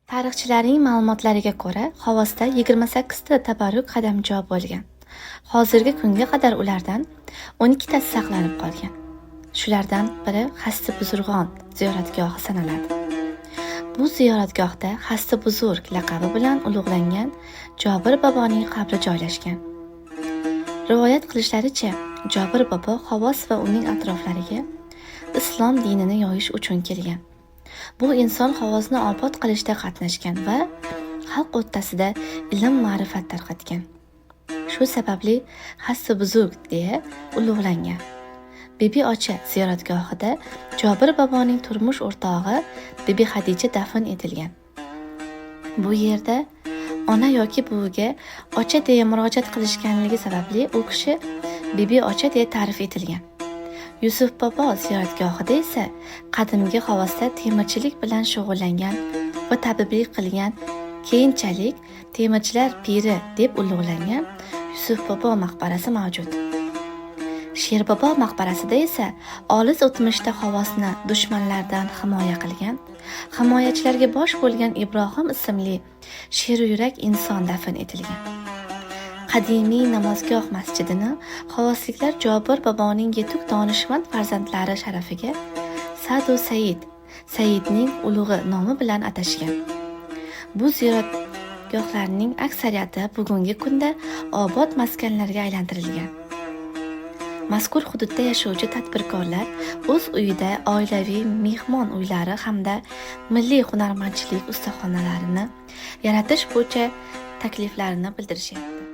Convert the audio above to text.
Tarixchilarning ma'lumotlariga ko'ra, Xovosda 28 ta tabarruk qadamjo bo'lgan. Hozirgi kunga qadar ulardan 12 tasi saqlanib qolgan. Shulardan biri Xasti Buzurg'on ziyoratgohi sanaladi. Bu ziyoratgohda Xasti Buzurg laqabi bilan ulug'langan Jobir boboning qabri joylashgan. Rivoyat qilishlaricha, Jobir bobo Xovos va uning atroflariga islom dinini yoyish uchun kelgan. Bu inson Xovosni obod qilishda qatnashgan va xalq o'rtasida ilm-ma'rifat tarqatgan. Shu sababli Xasti Buzurg deya ulug'langan. Bibi Ocha ziyoratgohida Jobir boboning turmush o'rtog'i Bibi Xadija dafn etilgan. Bu yerda ona yoki buviga Ocha deya murojaat qilishganligi sababli u kishi Bibi Ocha deya ta'rif etilgan. Yusuf bobo ziyoratgohida esa qadimgi Xovosda temirchilik bilan shug'ullangan va tabiblik qilgan, keyinchalik temirchilar piri deb ulug'langan Yusuf bobo maqbarasi mavjud. Sher bobo maqbarasida esa olis o'tmishda Xovosni dushmanlardan himoya qilgan, himoyachilarga bosh bo'lgan Ibrohim ismli sheru yurak inson dafn etilgan. Qadimiy namozgoh masjidini xovosliklar Jobir boboning yetuk donishmand farzandlari sharafiga Sa'du Saidning ulug'i nomi bilan atashgan. Bu ziyoratgohlarning aksariyati bugungi kunda obod maskanlarga aylantirilgan. Mazkur hududda yashovchi tadbirkorlar o'z uyida oilaviy mehmon uylari hamda milliy hunarmandchilik ustaxonalarini yaratish bo'yicha takliflarini bildirishyapti.